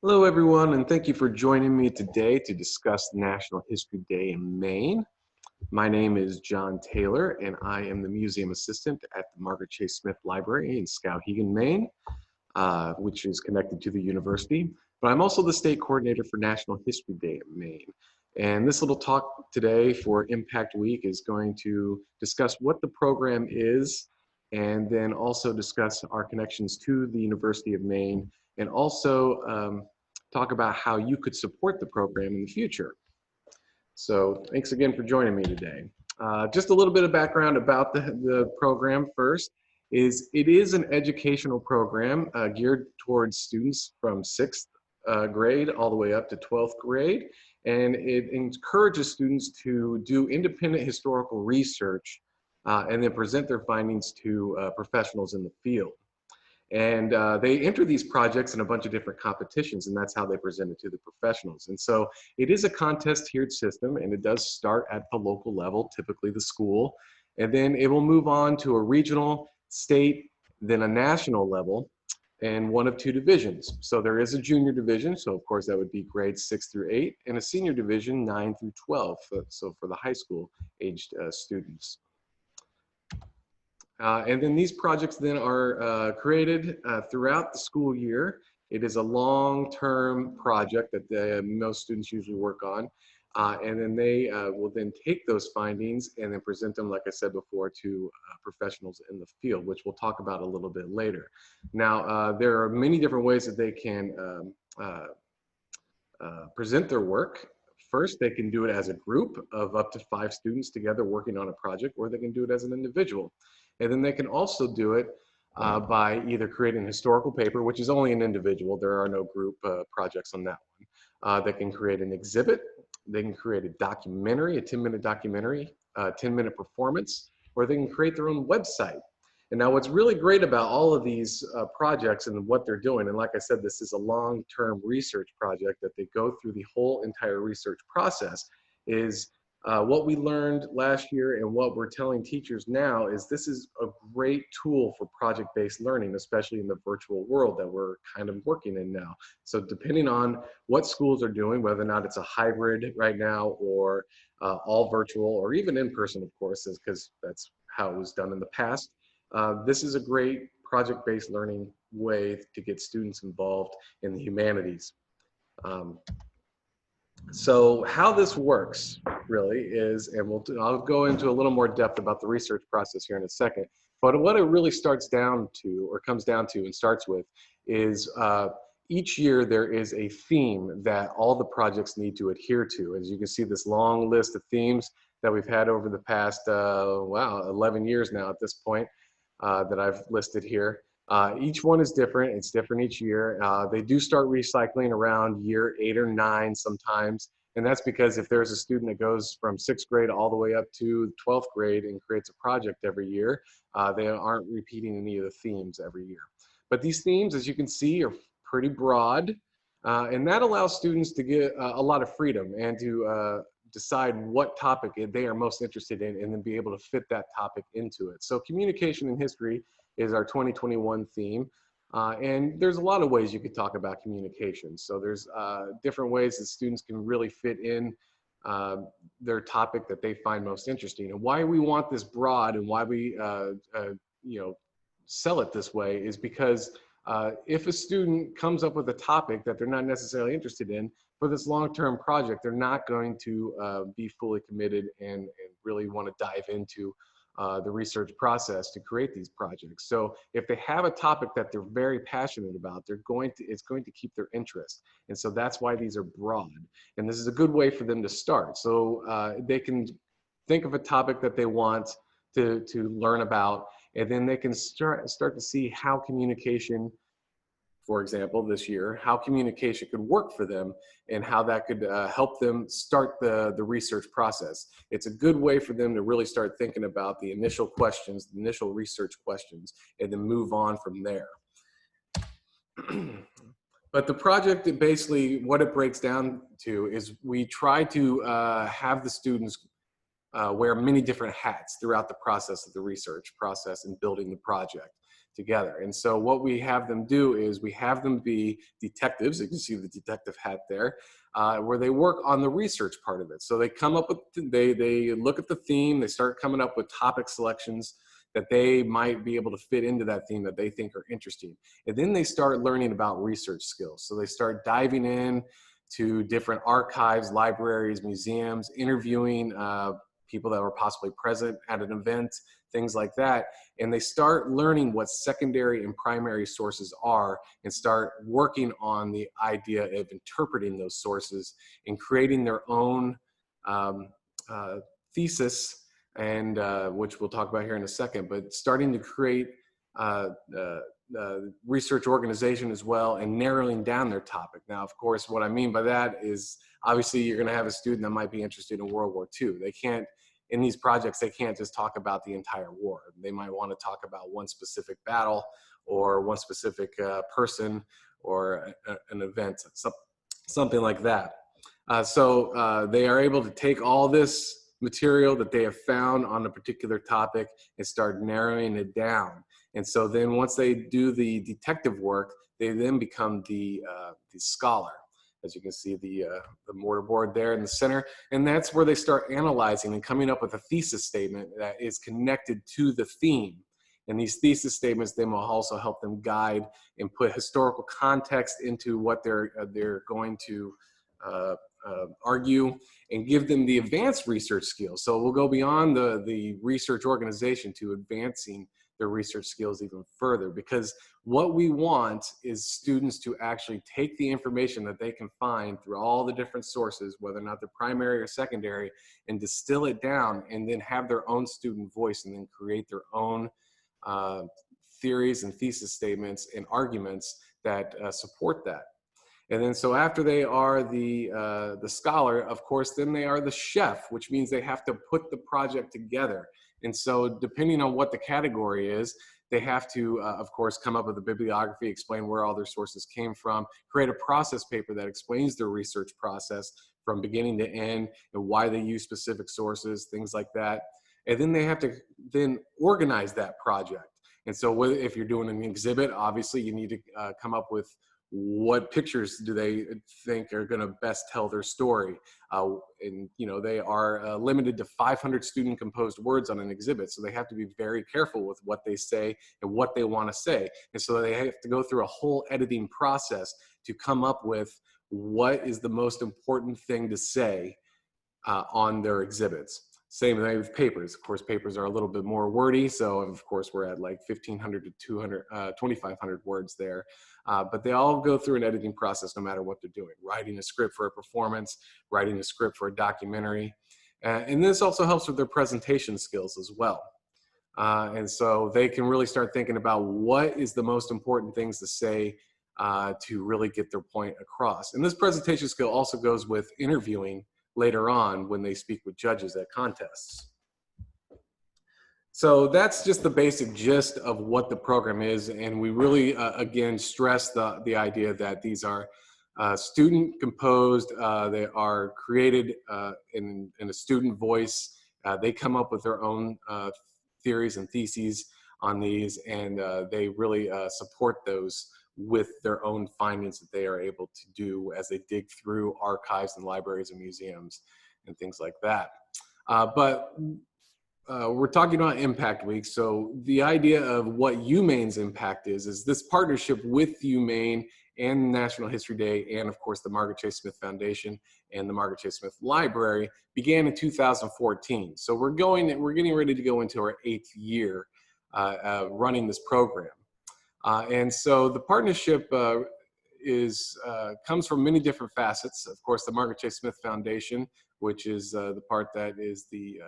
Hello, everyone, and thank you for joining me today to discuss National History Day in Maine. My name is John Taylor, and I am the museum assistant at the Margaret Chase Smith Library in Skowhegan, Maine, which is connected to the university. But I'm also the state coordinator for National History Day in Maine. And this little talk today for Impact Week is going to discuss what the program is, and then also discuss our connections to the University of Maine, and also talk about how you could support the program in the future. So thanks again for joining me today. Just a little bit of background about the program first. It is an educational program geared towards students from 6th grade all the way up to 12th grade. And it encourages students to do independent historical research and then present their findings to professionals in the field. And they enter these projects in a bunch of different competitions, and that's how they present it to the professionals. And so it is a contest-tiered system, and it does start at the local level, typically the school, and then it will move on to a regional, state, then a national level, and one of two divisions. So there is a junior division, so of course that would be grades 6 through 8, and a senior division 9 through 12, so for the high school aged students. And then these projects then are created throughout the school year. It is a long-term project that most students usually work on. And then they will then take those findings and then present them, like I said before, to professionals in the field, which we'll talk about a little bit later. Now, there are many different ways that they can present their work. First, they can do it as a group of up to 5 students together working on a project, or they can do it as an individual. And then they can also do it by either creating a historical paper, which is only an individual. There are no group projects on that one. They can create an exhibit. They can create a documentary, a 10-minute documentary, a 10-minute performance, or they can create their own website. And now what's really great about all of these projects and what they're doing, and like I said, this is a long-term research project that they go through the whole entire research process, is what we learned last year and what we're telling teachers now is this is a great tool for project-based learning, especially in the virtual world that we're kind of working in now. So depending on what schools are doing, whether or not it's a hybrid right now or all virtual or even in person, of course, because that's how it was done in the past. This is a great project-based learning way to get students involved in the humanities. So how this works really is, and I'll go into a little more depth about the research process here in a second, but what it really starts down to, or comes down to and starts with, is each year there is a theme that all the projects need to adhere to. As you can see, this long list of themes that we've had over the past, 11 years now at this point that I've listed here. Each one is different. It's different each year. They do start recycling around year 8 or 9 sometimes. And that's because if there's a student that goes from 6th grade all the way up to 12th grade and creates a project every year, they aren't repeating any of the themes every year. But these themes, as you can see, are pretty broad. And that allows students to get a lot of freedom and to decide what topic they are most interested in and then be able to fit that topic into it. So communication in history is our 2021 theme. And there's a lot of ways you could talk about communication. So there's different ways that students can really fit in their topic that they find most interesting. And why we want this broad and why we sell it this way is because if a student comes up with a topic that they're not necessarily interested in, for this long-term project, they're not going to be fully committed and really want to dive into the research process to create these projects. So if they have a topic that they're very passionate about, it's going to keep their interest. And so that's why these are broad. And this is a good way for them to start. So they can think of a topic that they want to learn about, and then they can start to see how communication, for example, this year, how communication could work for them and how that could help them start the research process. It's a good way for them to really start thinking about the initial questions, the initial research questions, and then move on from there. But the project, basically what it breaks down to is we try to have the students wear many different hats throughout the process of the research process and building the project, together. And so what we have them do is we have them be detectives. You can see the detective hat there, where they work on the research part of it. So they come up with, they look at the theme, they start coming up with topic selections that they might be able to fit into that theme that they think are interesting. And then they start learning about research skills. So they start diving in to different archives, libraries, museums, interviewing people that were possibly present at an event, things like that. And they start learning what secondary and primary sources are and start working on the idea of interpreting those sources and creating their own thesis, and which we'll talk about here in a second, but starting to create research organization as well and narrowing down their topic. Now, of course, what I mean by that is obviously you're going to have a student that might be interested in World War II. They can't, in these projects, they can't just talk about the entire war. They might want to talk about one specific battle or one specific person or an event, something like that. So they are able to take all this material that they have found on a particular topic and start narrowing it down. And so then once they do the detective work, they then become the scholar. As you can see, the mortarboard there in the center. And that's where they start analyzing and coming up with a thesis statement that is connected to the theme. And these thesis statements then will also help them guide and put historical context into what they're going to argue and give them the advanced research skills. So we'll go beyond the research organization to advancing their research skills even further, because what we want is students to actually take the information that they can find through all the different sources, whether or not they're primary or secondary, and distill it down and then have their own student voice and then create their own theories and thesis statements and arguments that support that. And then so after they are the scholar, of course, then they are the chef, which means they have to put the project together. And so depending on what the category is, they have to, of course, come up with a bibliography, explain where all their sources came from, create a process paper that explains their research process from beginning to end and why they use specific sources, things like that. And then they have to then organize that project. And so if you're doing an exhibit, obviously you need to come up with what pictures do they think are going to best tell their story. And you know, they are limited to 500 student composed words on an exhibit, so they have to be very careful with what they say and what they want to say. And so they have to go through a whole editing process to come up with what is the most important thing to say on their exhibits. Same thing with papers. Of course, papers are a little bit more wordy, so of course we're at like 1,500 to 2,500 words there. But they all go through an editing process no matter what they're doing. Writing a script for a performance, writing a script for a documentary. And this also helps with their presentation skills as well. And so they can really start thinking about what is the most important things to say to really get their point across. And this presentation skill also goes with interviewing later on when they speak with judges at contests. So that's just the basic gist of what the program is, and we really, again, stress the idea that these are student composed, they are created in a student voice. They come up with their own theories and theses on these, and they really support those with their own findings that they are able to do as they dig through archives and libraries and museums and things like that. But we're talking about Impact Week. So the idea of what UMaine's impact is this partnership with UMaine and National History Day, and of course the Margaret Chase Smith Foundation and the Margaret Chase Smith Library began in 2014. So we're getting ready to go into our 8th year running this program. And so the partnership comes from many different facets. Of course, the Margaret Chase Smith Foundation, which is the part that is the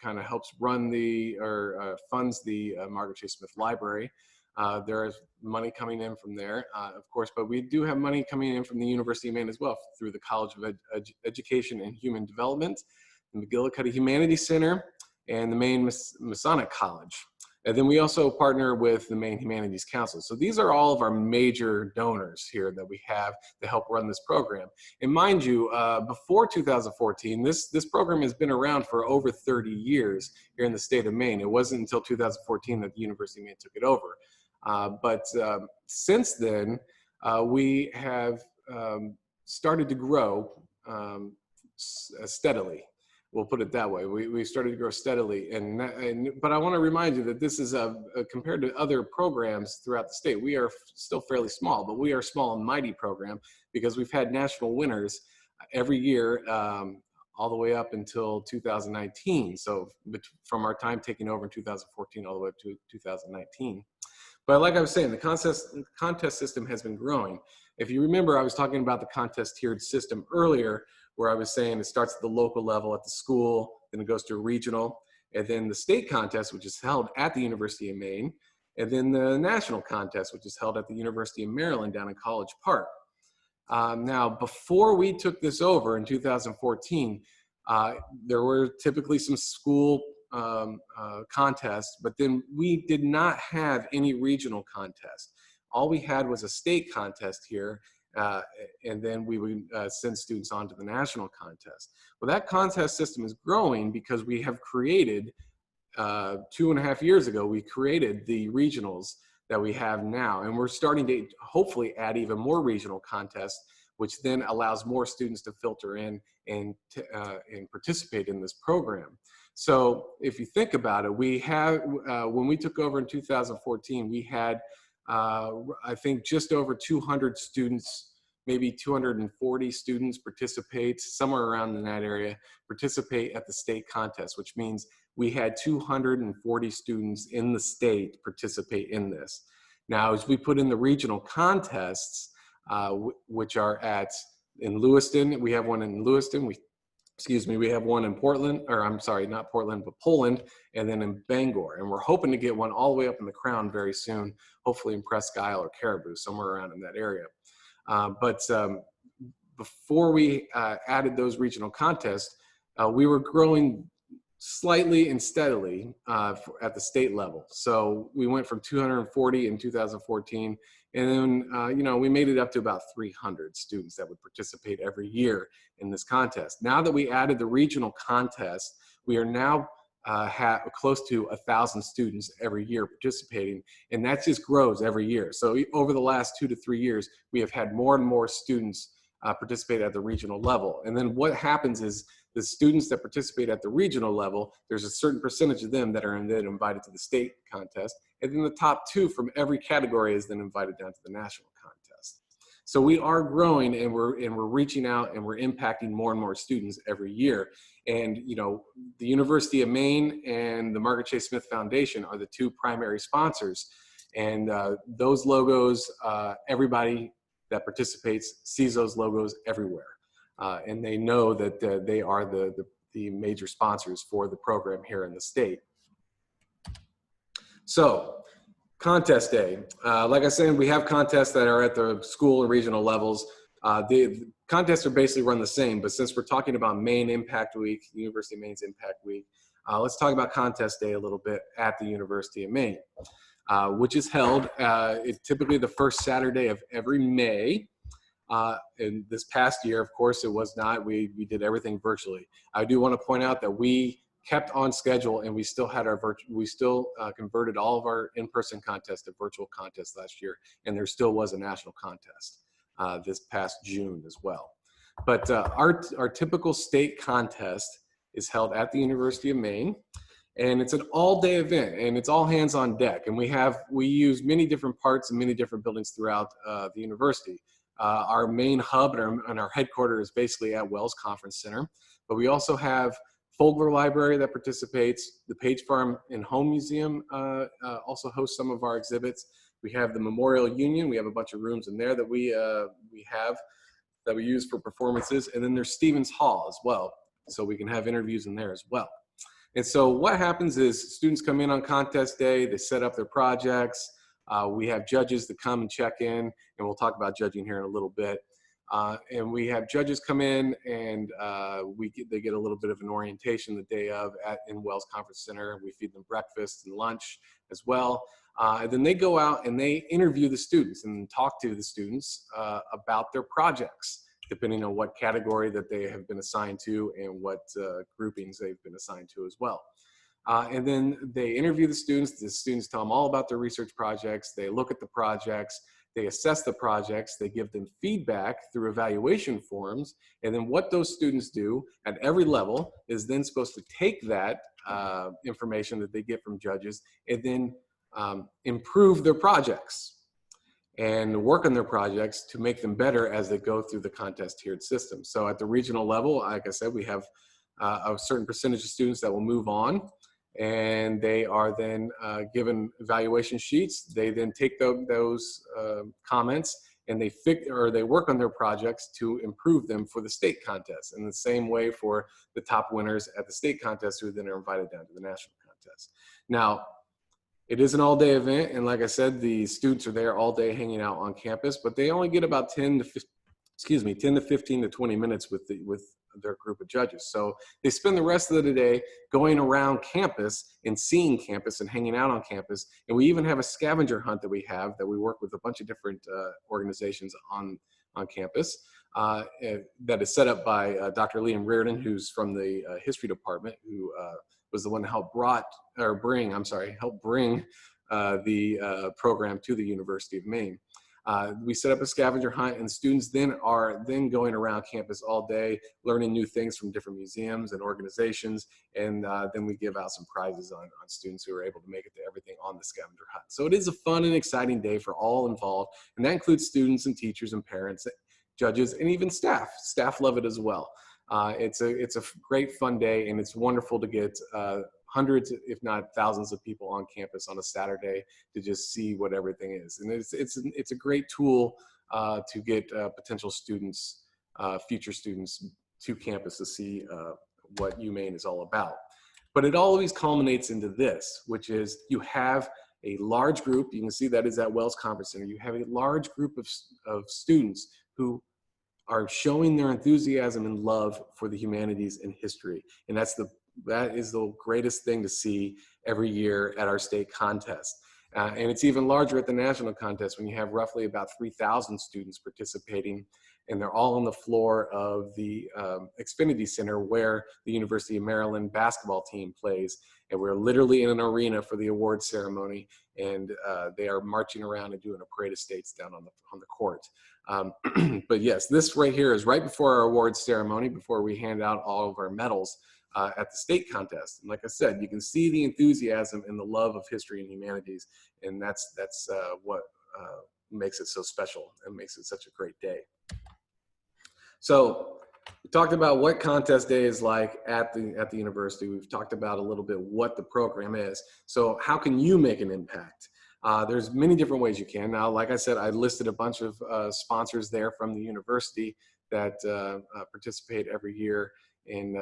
kind of helps run or funds the Margaret Chase Smith Library. There is money coming in from there, of course, but we do have money coming in from the University of Maine as well through the College of Education and Human Development, the McGillicuddy Humanities Center, and the Maine Masonic College. And then we also partner with the Maine Humanities Council. So these are all of our major donors here that we have to help run this program. And mind you, before 2014, this program has been around for over 30 years here in the state of Maine. It wasn't until 2014 that the University of Maine took it over. But since then, we have started to grow steadily. We'll put it that way. We started to grow steadily, but I want to remind you that this is compared to other programs throughout the state, we are still fairly small, but we are a small and mighty program because we've had national winners every year, all the way up until 2019. So from our time taking over in 2014 all the way up to 2019. But like I was saying, the contest system has been growing. If you remember, I was talking about the contest tiered system earlier, where I was saying it starts at the local level at the school, then it goes to regional, and then the state contest, which is held at the University of Maine, and then the national contest, which is held at the University of Maryland down in College Park. Now, before we took this over in 2014, there were typically some school contests, but then we did not have any regional contest. All we had was a state contest here, and then we would send students on to the national contest. Well, that contest system is growing because we have created, 2.5 years ago, we created the regionals that we have now, and we're starting to hopefully add even more regional contests, which then allows more students to filter in and participate in this program. So if you think about it, we have, when we took over in 2014, we had, I think, just over 200 students, maybe 240 students participate, somewhere around in that area, participate at the state contest, which means we had 240 students in the state participate in this. Now, as we put in the regional contests, which are in Lewiston, we have one in Lewiston, we have one in Portland, or I'm sorry, not Portland, but Poland, and then in Bangor. And we're hoping to get one all the way up in the Crown very soon, hopefully in Presque Isle or Caribou, somewhere around in that area. But before we added those regional contests, we were growing slightly and steadily at the state level. So we went from 240 in 2014, and then we made it up to about 300 students that would participate every year in this contest. Now that we added the regional contest, we are now close to 1,000 students every year participating, and that just grows every year. So over the last 2 to 3 years, we have had more and more students participate at the regional level. And then what happens is the students that participate at the regional level, there's a certain percentage of them that are then invited to the state contest. And then the top 2 from every category is then invited down to the national contest. So we are growing, and we're reaching out, and we're impacting more and more students every year. And the University of Maine and the Margaret Chase Smith Foundation are the 2 primary sponsors. And those logos, everybody that participates sees those logos everywhere. And they know that they are the major sponsors for the program here in the state. So, contest day. Like I said, we have contests that are at the school and regional levels. The contests are basically run the same, but since we're talking about Maine Impact Week, University of Maine's Impact Week, let's talk about contest day a little bit at the University of Maine, which is held typically the first Saturday of every May. And this past year, of course, it was not. We did everything virtually. I do want to point out that we kept on schedule, and we still had converted all of our in-person contests to virtual contests last year, and there still was a national contest this past June as well. But our typical state contest is held at the University of Maine, and it's an all-day event, and it's all hands on deck. And we use many different parts and many different buildings throughout the university. Our main hub and our headquarters is basically at Wells Conference Center, but we also have Fogler Library that participates. The Page Farm and Home Museum also hosts some of our exhibits. We have the Memorial Union. We have a bunch of rooms in there that we use for performances. And then there's Stevens Hall as well, so we can have interviews in there as well. And so what happens is students come in on contest day, they set up their projects. We have judges that come and check in, and we'll talk about judging here in a little bit. And we have judges come in, and they get a little bit of an orientation the day of in Wells Conference Center. We feed them breakfast and lunch as well. And then they go out and they interview the students and talk to the students about their projects, depending on what category that they have been assigned to and what groupings they've been assigned to as well. And then they interview the students tell them all about their research projects, they look at the projects, they assess the projects, they give them feedback through evaluation forms, and then what those students do at every level is then supposed to take that information that they get from judges and then improve their projects and work on their projects to make them better as they go through the contest tiered system. So at the regional level, like I said, we have a certain percentage of students that will move on, and they are then given evaluation sheets. They then take those comments and they work on their projects to improve them for the state contest. And the same way for the top winners at the state contest, who then are invited down to the national contest. Now, it is an all-day event, and like I said, the students are there all day hanging out on campus, but they only get about 10 to 15 to 20 minutes with their group of judges. So they spend the rest of the day going around campus and seeing campus and hanging out on campus. And we even have a scavenger hunt that we work with a bunch of different organizations on campus that is set up by Dr. Liam Reardon, who's from the history department, who was the one to help bring the program to the University of Maine. We set up a scavenger hunt, and students are going around campus all day, learning new things from different museums and organizations, and then we give out some prizes on students who are able to make it to everything on the scavenger hunt. So it is a fun and exciting day for all involved, and that includes students and teachers and parents, judges, and even staff. Staff love it as well. It's a great fun day, and it's wonderful to get hundreds, if not thousands, of people on campus on a Saturday to just see what everything is. And it's a great tool to get potential students, future students, to campus to see what UMaine is all about. But it always culminates into this, which is you have a large group. You can see that is at Wells Conference Center. You have a large group of students who are showing their enthusiasm and love for the humanities and history. And that is the greatest thing to see every year at our state contest. And it's even larger at the national contest when you have roughly about 3,000 students participating, and they're all on the floor of the Xfinity Center where the University of Maryland basketball team plays. And we're literally in an arena for the award ceremony, and they are marching around and doing a parade of states down on the court. But yes, this right here is right before our awards ceremony, before we hand out all of our medals at the state contest. And like I said, you can see the enthusiasm and the love of history and humanities, and that's what makes it so special and makes it such a great day. So we talked about what contest day is like at the university. We've talked about a little bit what the program is. So how can you make an impact? There's many different ways you can. Now, like I said, I listed a bunch of sponsors there from the university that participate every year in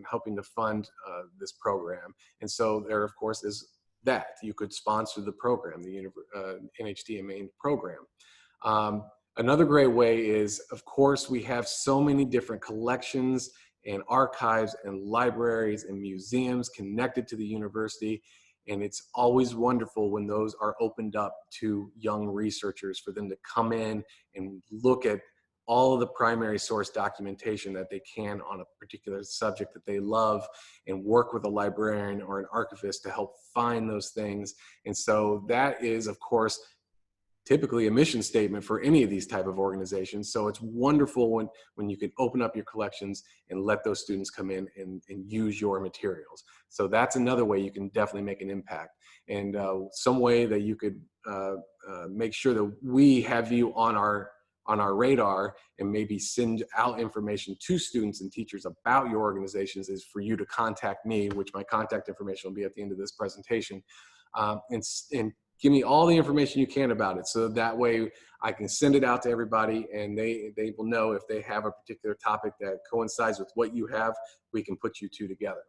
helping to fund this program. And so there, of course, is that. You could sponsor the program, the NHD UMaine program. Another great way is, of course, we have so many different collections and archives and libraries and museums connected to the university. And it's always wonderful when those are opened up to young researchers for them to come in and look at all of the primary source documentation that they can on a particular subject that they love, and work with a librarian or an archivist to help find those things. And so that is, of course, typically a mission statement for any of these type of organizations. So it's wonderful when you can open up your collections and let those students come in and use your materials. So that's another way you can definitely make an impact. And some way that you could make sure that we have you on our radar and maybe send out information to students and teachers about your organizations is for you to contact me, which my contact information will be at the end of this presentation, and give me all the information you can about it, so that way I can send it out to everybody, and they will know if they have a particular topic that coincides with what you have. We can put you two together.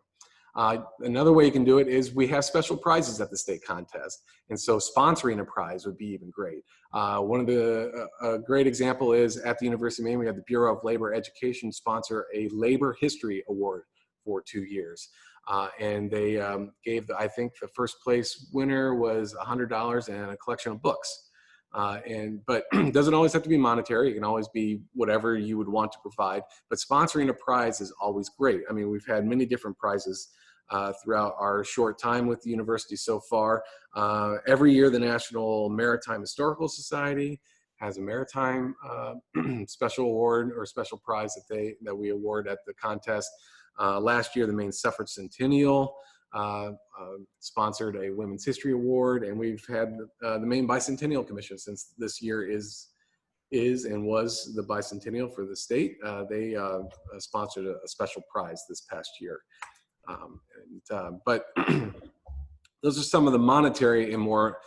Another way you can do it is we have special prizes at the state contest, and so sponsoring a prize would be even great. One of a great example is at the University of Maine, we have the Bureau of Labor Education sponsor a Labor History Award for 2 years. And they gave, I think the first place winner was $100 and a collection of books. But it doesn't always have to be monetary. It can always be whatever you would want to provide. But sponsoring a prize is always great. I mean, we've had many different prizes throughout our short time with the university so far. Every year, the National Maritime Historical Society has a maritime special award or special prize that we award at the contest. Last year, the Maine Suffrage Centennial sponsored a Women's History Award, and we've had the Maine Bicentennial Commission since this year is and was the bicentennial for the state. They sponsored a special prize this past year. But those are some of the monetary and more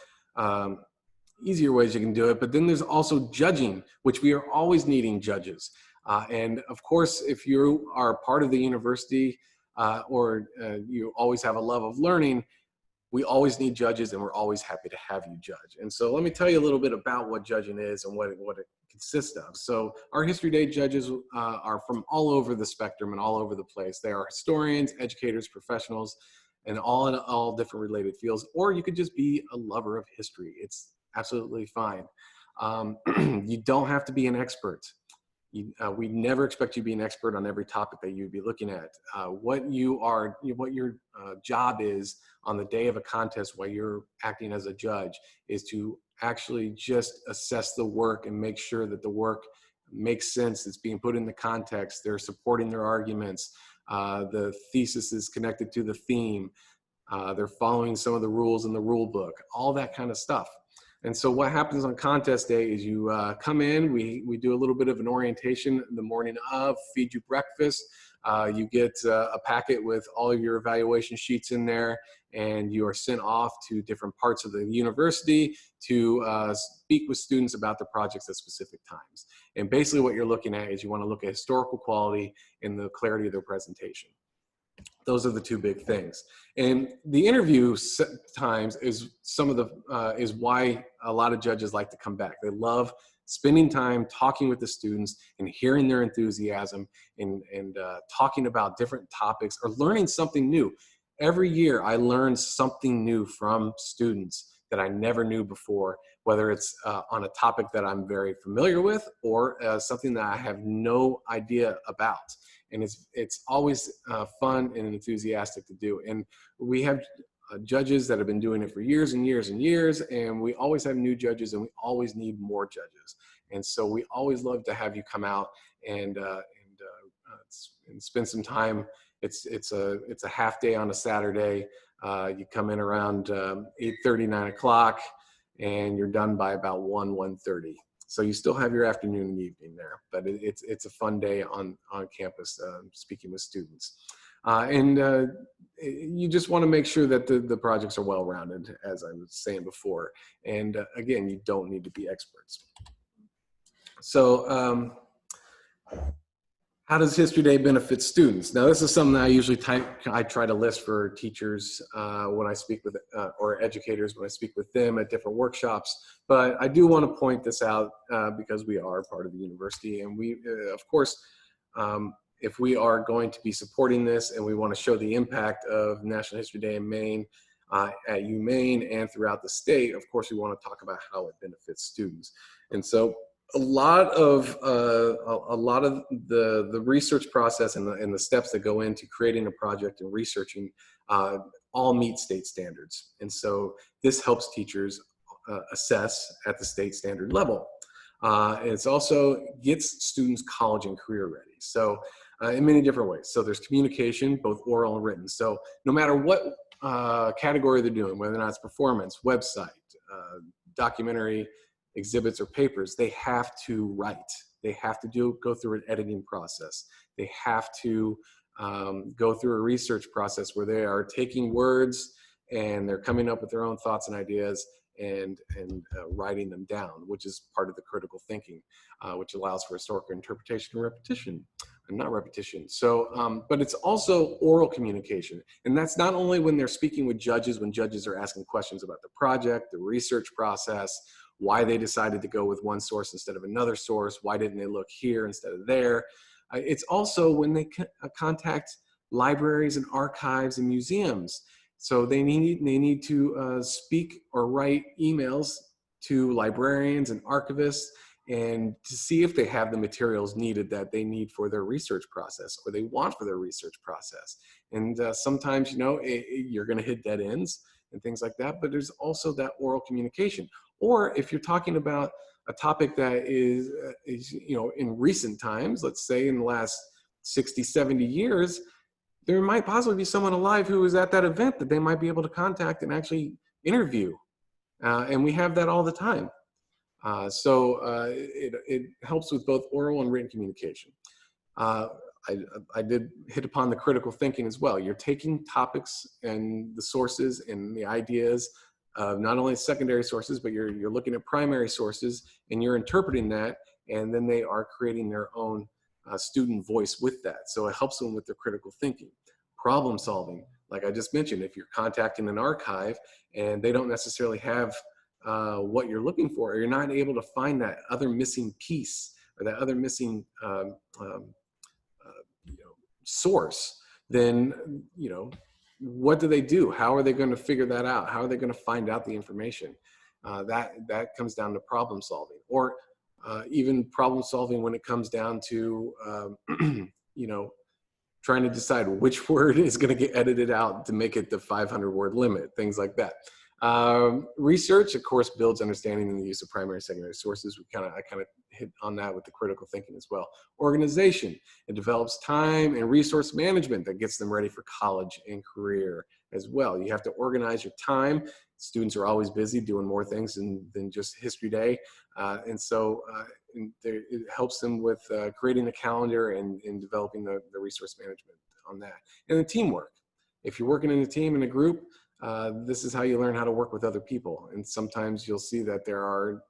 easier ways you can do it. But then there's also judging, which we are always needing judges. And of course, if you are part of the university or you always have a love of learning, we always need judges, and we're always happy to have you judge. And so let me tell you a little bit about what judging is and what it consists of. So our History Day judges are from all over the spectrum and all over the place. They are historians, educators, professionals, and all in all different related fields. Or you could just be a lover of history. It's absolutely fine. You don't have to be an expert. We never expect you to be an expert on every topic that you'd be looking at. What your job is on the day of a contest while you're acting as a judge is to actually just assess the work and make sure that the work makes sense. It's being put in the context. They're supporting their arguments. The thesis is connected to the theme. They're following some of the rules in the rule book, all that kind of stuff. And so what happens on contest day is you come in, we do a little bit of an orientation the morning of, feed you breakfast. You get a packet with all of your evaluation sheets in there, and you are sent off to different parts of the university to speak with students about the projects at specific times. And basically what you're looking at is you want to look at historical quality and the clarity of their presentation. Those are the two big things. And the interview times is is why a lot of judges like to come back. They love spending time talking with the students and hearing their enthusiasm and talking about different topics or learning something new. Every year I learn something new from students that I never knew before, whether it's on a topic that I'm very familiar with or something that I have no idea about. And it's always fun and enthusiastic to do. And we have judges that have been doing it for years and years and years, and we always have new judges, and we always need more judges. And so we always love to have you come out and spend some time. It's a half day on a Saturday. You come in around 8:30, 9 o'clock, and you're done by about 1:30. So you still have your afternoon and evening there, but it's a fun day on campus speaking with students. You just want to make sure that the projects are well-rounded, as I was saying before. And again, you don't need to be experts. So how does History Day benefit students? Now, this is something that I usually I try to list for teachers when I speak with, or educators when I speak with them at different workshops. But I do want to point this out because we are part of the university. And we, of course, if we are going to be supporting this and we want to show the impact of National History Day in Maine at UMaine and throughout the state, of course, we want to talk about how it benefits students. And so a lot of the research process and the steps that go into creating a project and researching all meet state standards. And so this helps teachers assess at the state standard level. It also gets students college and career ready. So in many different ways. So there's communication, both oral and written. So no matter what category they're doing, whether or not it's performance, website, documentary, exhibits, or papers, they have to write. They have to go through an editing process. They have to go through a research process where they are taking words and they're coming up with their own thoughts and ideas and writing them down, which is part of the critical thinking, which allows for historical interpretation and repetition, and not repetition. So, but it's also oral communication. And that's not only when they're speaking with judges, when judges are asking questions about the project, the research process, why they decided to go with one source instead of another source, why didn't they look here instead of there. It's also when they contact libraries and archives and museums. So they need to speak or write emails to librarians and archivists and to see if they have the materials needed that they need for their research process or they want for their research process. And sometimes, you're going to hit dead ends and things like that, but there's also that oral communication. Or if you're talking about a topic that is in recent times, let's say in the last 60, 70 years, there might possibly be someone alive who was at that event that they might be able to contact and actually interview. And we have that all the time. It helps with both oral and written communication. I did hit upon the critical thinking as well. You're taking topics and the sources and the ideas of not only secondary sources, but you're looking at primary sources and you're interpreting that, and then they are creating their own student voice with that. So it helps them with their critical thinking. Problem solving, like I just mentioned, if you're contacting an archive and they don't necessarily have what you're looking for, or you're not able to find that other missing piece or that other missing source, then what do they do? How are they going to figure that out? How are they going to find out the information? That comes down to problem solving, or even problem solving when it comes down to trying to decide which word is going to get edited out to make it the 500-word limit, things like that. Research, of course, builds understanding in the use of primary and secondary sources. I kind of hit on that with the critical thinking as well. Organization, it develops time and resource management that gets them ready for college and career as well. You have to organize your time. Students are always busy doing more things than just history day. It helps them with creating a calendar and developing the resource management on that. And the teamwork. If you're working in a team, in a group, this is how you learn how to work with other people. And sometimes you'll see that there are,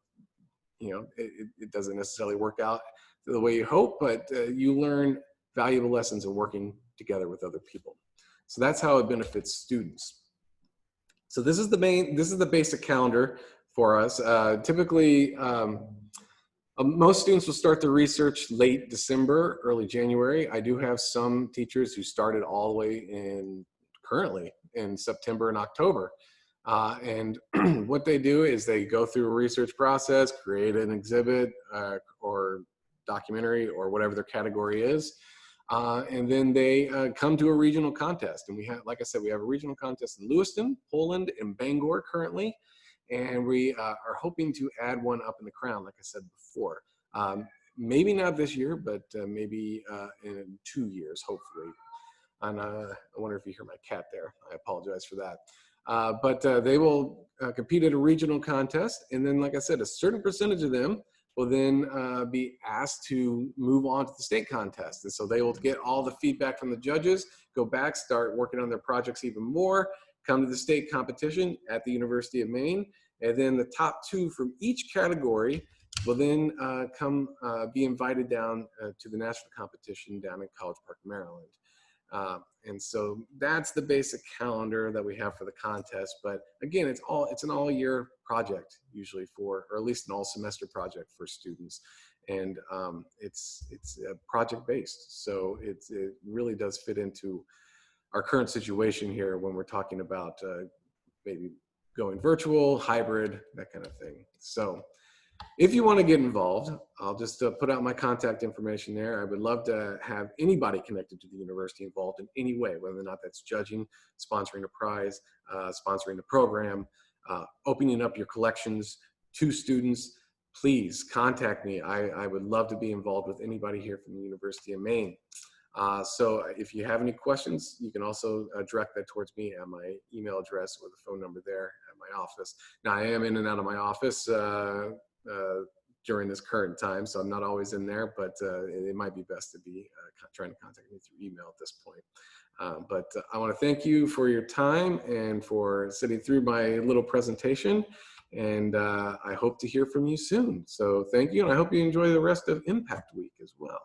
it doesn't necessarily work out the way you hope, but you learn valuable lessons in working together with other people. So that's how it benefits students. So this is the basic calendar for us. Typically, most students will start their research late December, early January. I do have some teachers who started all the way currently in September and October. And what they do is they go through a research process, create an exhibit or documentary or whatever their category is. And then they come to a regional contest. And we have, like I said, we have a regional contest in Lewiston, Poland, and Bangor currently. And we are hoping to add one up in the Crown, like I said before. Maybe not this year, but maybe in 2 years, hopefully. And I wonder if you hear my cat there. I apologize for that. But they will compete at a regional contest. And then, like I said, a certain percentage of them will then be asked to move on to the state contest. And so they will get all the feedback from the judges, go back, start working on their projects even more, come to the state competition at the University of Maine. And then the top 2 from each category will then be invited down to the national competition down in College Park, Maryland. And so that's the basic calendar that we have for the contest. But again, it's an all-year project usually or at least an all-semester project for students. And it's project-based. So it really does fit into our current situation here when we're talking about maybe going virtual, hybrid, that kind of thing. So if you want to get involved, I'll just put out my contact information there. I would love to have anybody connected to the university involved in any way, whether or not that's judging, sponsoring a prize, sponsoring the program, opening up your collections to students. Please contact me. I would love to be involved with anybody here from the University of Maine. So if you have any questions, you can also direct that towards me at my email address or the phone number there at my office. Now, I am in and out of my office during this current time, so I'm not always in there, but it might be best to be trying to contact me through email at this point. But I want to thank you for your time and for sitting through my little presentation, and I hope to hear from you soon. So thank you, and I hope you enjoy the rest of Impact Week as well.